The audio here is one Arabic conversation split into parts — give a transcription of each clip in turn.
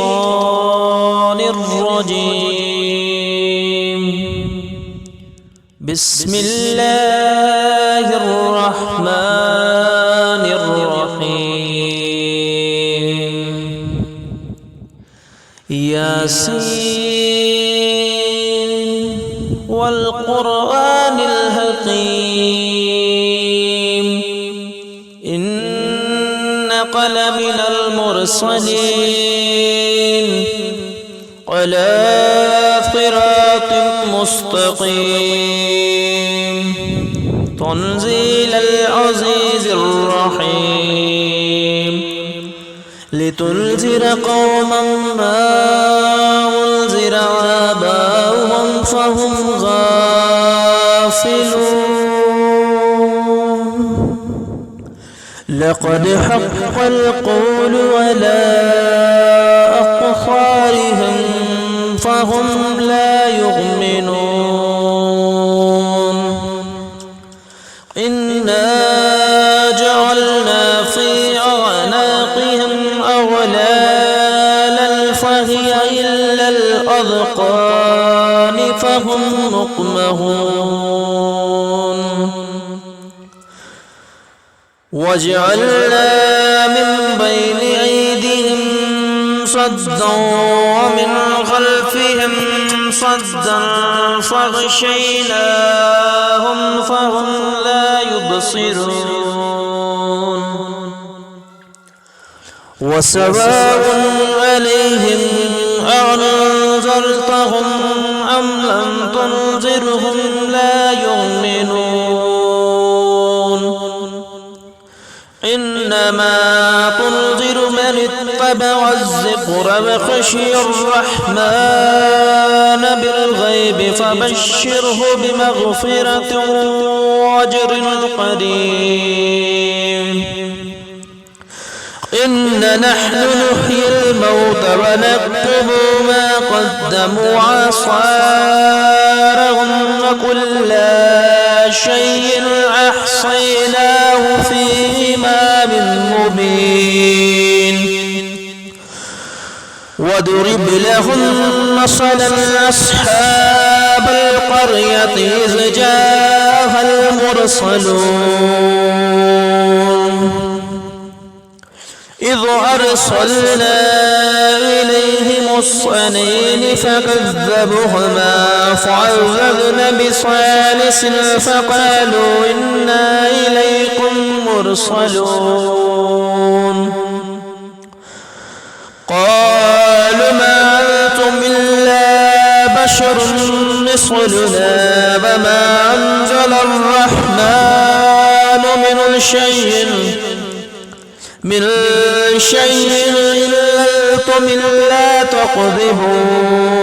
الشيطان الرجيم. بسم الله الرحمن الرحيم. ياسين والقرآن الحكيم إنك لمن المرسلين على صراط مستقيم تنزيل العزيز الرحيم لتنذر قوما ما أنذر آباؤهم فهم غافلون. لقد حق القول على أقصارهم فهم لا يؤمنون. إنا جعلنا في أعناقهم أغلالا فهي إلى الأذقان فهم مقمحون. وجعلنا من بين أيديهم صدا ومن خلفهم صدا فغشيناهم فهم لا يبصرون. وسواء عليهم أنذرتهم أم لم تنذرهم لا يؤمنون. إنما تنذر من اتبع الذكر وخشي الرحمن بالغيب فبشره بمغفرة وأجر قريب. إنا نحن نحيي الموتى ونكتب ما قدموا وآثارهم وكل شيء أحصيناه في إمام مبين. واضرب لهم مثلا أصحاب القرية إذ جاءها المرسلون إذ أرسلنا إليهم اثنين فكذبوهما فعززنا بثالث فقالوا إنا إليكم مرسلون. قالوا ما أنتم إلا بشر مثلنا وما أنزل الرحمن من شيء إلا أنتم إلا تكذبون.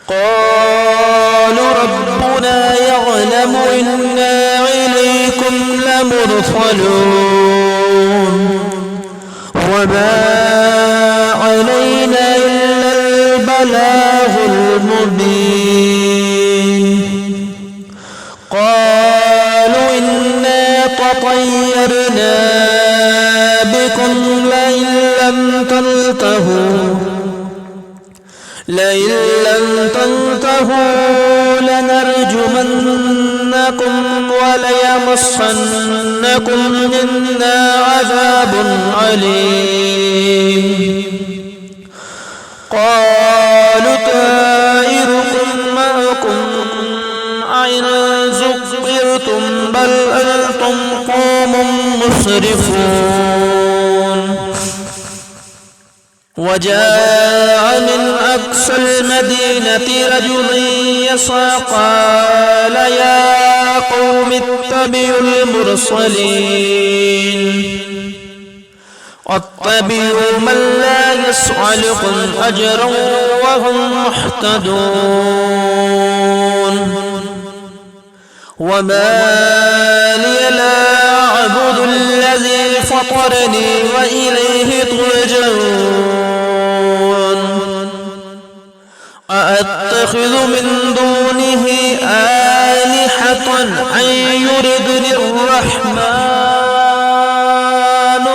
قالوا ربنا يعلم إنا إليكم لمرسلون وما علينا إلا البلاغ المبين. قالوا إنا تطيرنا بكم لئن لم تنتهوا لنرجمنكم وليمسنكم منا عذاب عليم. قالوا طائركم معكم أئن ذكرتم بل أنتم قوم مسرفون. وجاء من أقصى المدينة رجل يسعى قال يا قوم اتبعوا المرسلين واتبعوا من لا يسألكم أجرا وهم مهتدون. وما لي لا أعبد الذي فطرني وإليه ترجعون. أأتخذ من دونه آلهة أن يردني الرحمن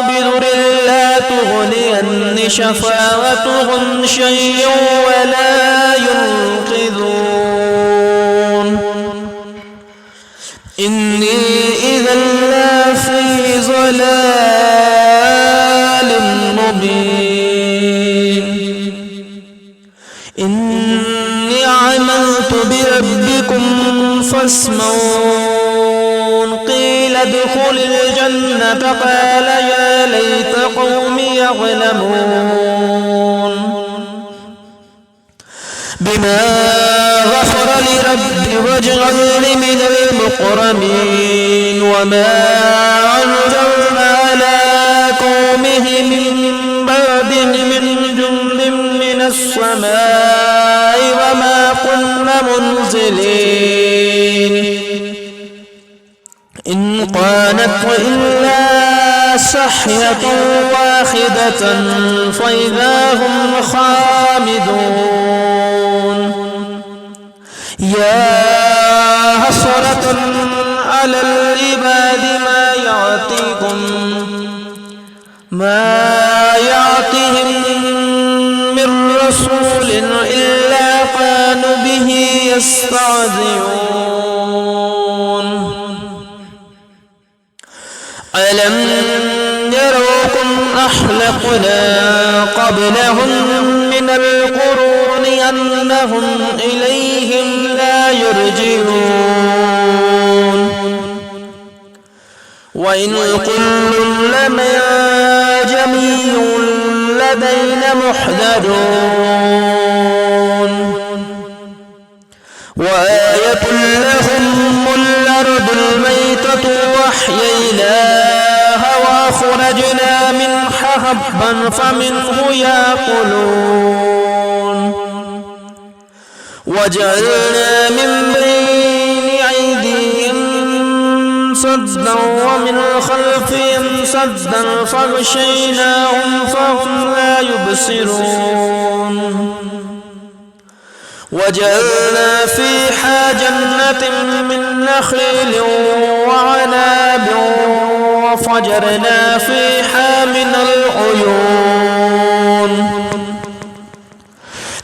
بضر شفاعتهم شيئا ولا ينقذون إني إذا لفي ضلال مبين إني عملت بربكم فاسمعون قيل ادخل الجنة قال يا ليت قومي يعلمون بما غفر لي ربي واجعلني من المكرمين وما أنزلنا على قومه من بعده من جند من السماء وما كنا منزلين إن كانت إلا صحية واحدة فإذا هم خامدون يا حسرة على العباد ما يعطيهم من رسول إلا كانوا به يستهزئون ألم يروكم أهلكنا قبلهم من القرون أنهم إليهم لا يرجعون وإن كل لما جميع لدينا محضرون وآية لهم الأرض الميتة وأحييناها وأخرجنا منها حبا فمنه يأكلون وجعلنا من بين أيديهم سدا ومن خلفهم سدا فغشيناهم فهم لا يبصرون وجعلنا فيها جنة من نخيل وعناب وفجرنا فيها من العيون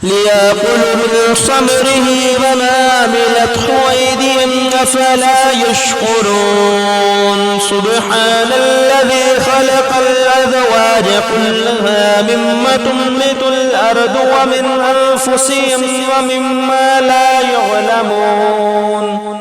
ليأكلوا من ثمره وما عملته أيديهم أفلا يشكرون سبحان الذي خلق الأزواج كلها مما تنبت الأرض ومن أنفسهم ومما لا يعلمون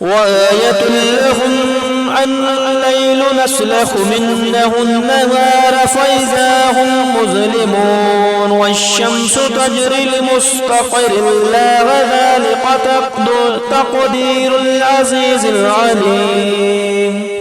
وآية لهم أن الليل نسلخ منه النهار فإذا هم مظلمون والشمس تجري لمستقر لها وذلك تقدير العزيز العليم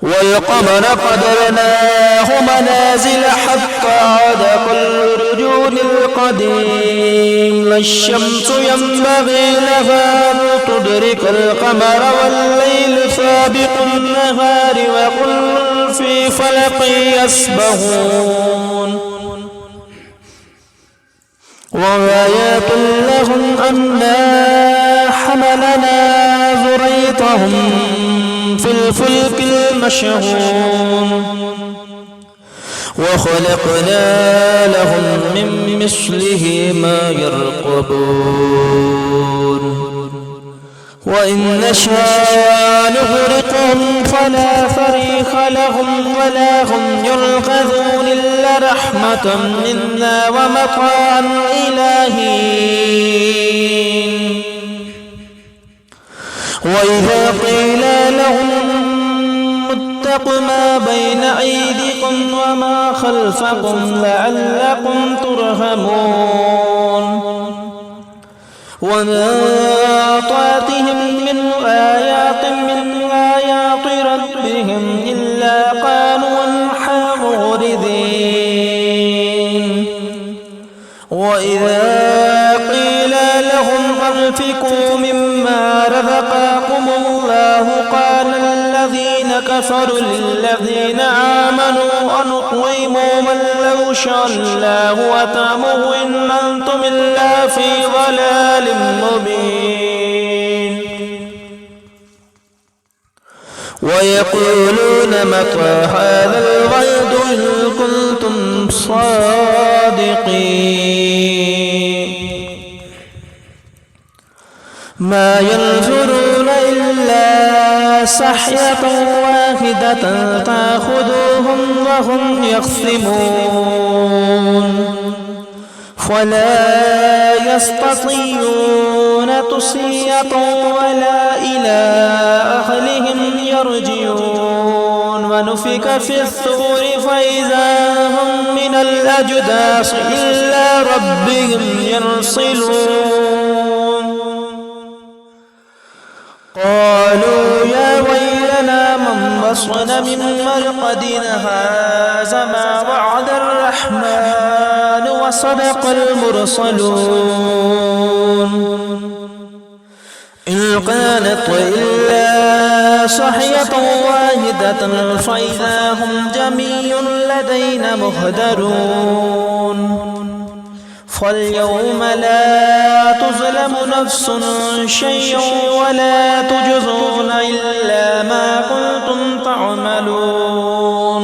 والقمر قدرناه منازل حتى عاد كالرجل القديم لا الشمس ينبغي لها أن تدرك القمر والليل سابق النهار وكل في فلك يسبحون وآيات لهم أنا حملنا ذريتهم في الفلك المشحون وخلقنا لهم من مثله ما يركبون وإن نشاء نغرقهم فلا صريخ لهم ولا هم ينقذون إلا رحمة منا ومطاعا إلى حين وإذا قيل لهم اتقوا ما بين أيديكم وما خلفكم لعلكم ترحمون وما تأتيهم من آيات ربهم إلا قالوا عنها معرضين وإذا قيل لهم أنفقوا مما رزقكم الله قال الذين كفروا للذين آمنوا أنطعموا من لو شاء الله أطعمه إن أنتم إلا في ضلال مبين ويقولون متى هذا الوعد إن كنتم صادقين ما ينظرون إلا صحية واحدة تأخذهم وهم يخصمون فلا يستطيعون تصية ولا إلى أهلهم يرجعون ونفخ في الصور فإذا هم من الأجداث إلى ربهم ينسلون قالوا يا ويلنا من بصرنا من مرقدنا هذا ما وعد الرحمن وصدق المرسلون إن كانت إلا صحية واحدة فإذا هم جميع لدينا مهدرون فاليوم لا تظلم نفس شيئا ولا تجزون إلا ما كنتم تعملون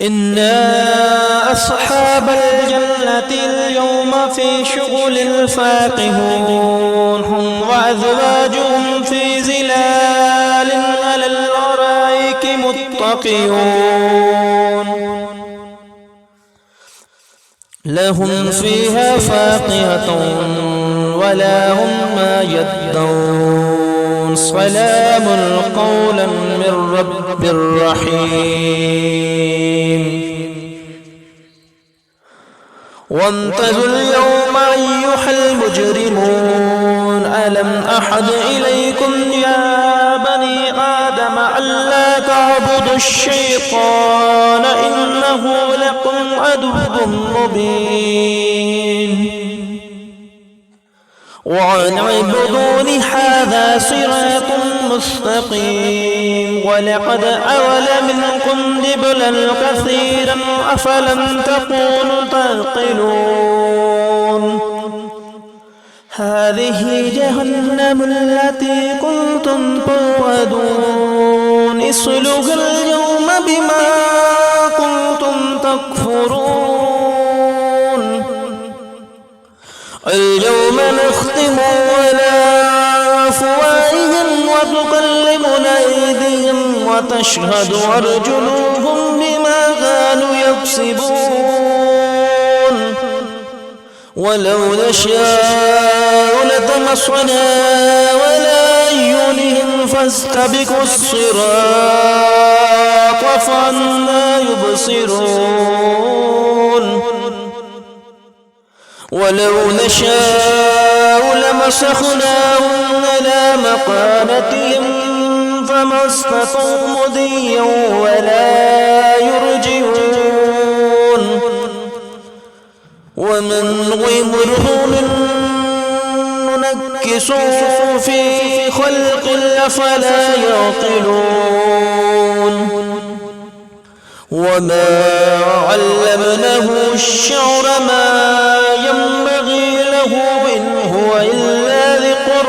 إنا أصحاب الجنة اليوم في شغل فاكهون هم وأزواجهم في ظلال على الأرائك متكئون لهم فيها فاكهة ولا هم ما يدعون سلام قولا من رب رحيم وانتظروا اليوم أيها المجرمون ألم أحد إليكم يا بني آدم ألا تعبدوا الشيطان إنه لكم عدو مبين وأن اعبدوني هذا صراط مستقيم ولقد أضل منكم جبلا كثيرا أفلم تكونوا تعقلون هذه جهنم التي كنتم توعدون اصلوها اليوم بما كنتم تكفرون اليوم نختم على أفواههم وتكلمنا أيديهم وتشهد أرجلهم بما كانوا يكسبون ولو نشاء لطمسنا على أعينهم فاستبقوا الصراط فأنى يبصرون ولو نشاء لمسخناهم على مكانتهم فما استطاعوا مضيا ولا يرجعون ومن غمره ننكسه في خلق أفلا يعقلون وما علمناه الشعر ما ينبغي له إن هو إلا ذكر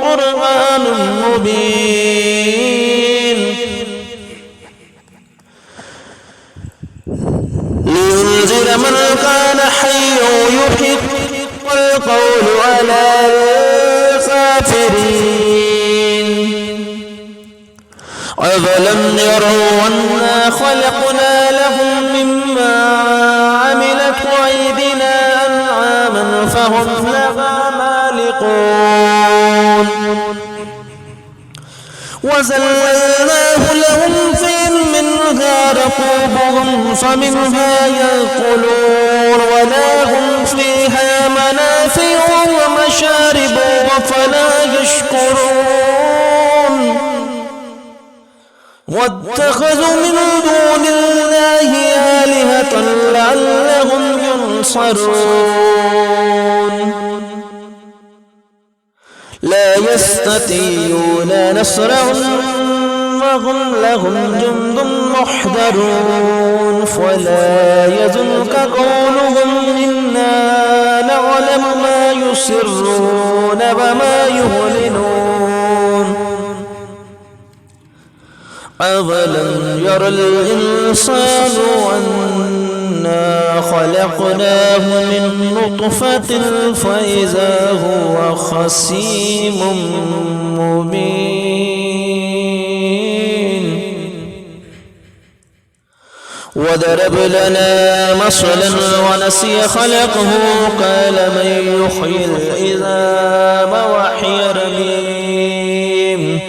قرآن مبين لينذر من كان حيا يحق القول على الكافرين أفلم يروا أنا خلقنا لهم مما عملت أيدينا أنعاما فهم لها مالكون وزللناه لهم منها ركوبهم فمنها يأكلون ولهم فيها منافع ومشارب وفلا يشكرون واتخذوا من دون الله آلهة لعلهم ينصرون لا يستطيعون نصرهم وهم لهم جند محضرون فلا يحزنك قولهم إنا نعلم ما يسرون وما يعلنون أولم ير الإنسان أنا خلقناه من نطفة فإذا هو خصيم مبين وضرب لنا مثلا ونسي خلقه قال من يحيي العظام وهي رميم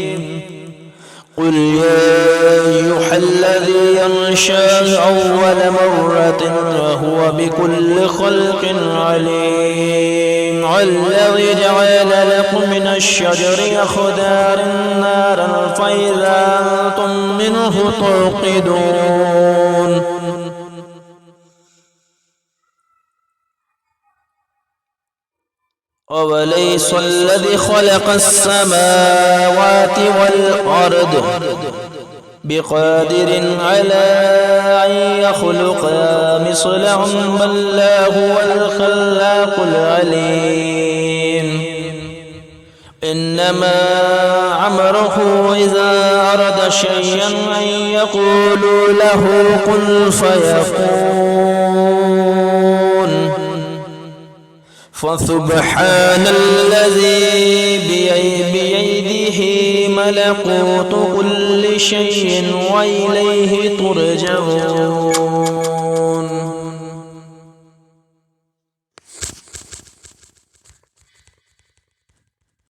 قل يا أيها الذي ينشأ أول مرة وهو بكل خلق عليم الذي جعل لكم من الشجر أخضر نارا فإذا أنتم منه توقدون أوليس الذي خلق السماوات والأرض بقادر على أن يخلق مثلهم بل هو الخلاق العليم إنما أمره إذا أراد شيئا أن يقول له كن فيكون فسبحان الذي بيده ملكوت كل شيء وإليه ترجعون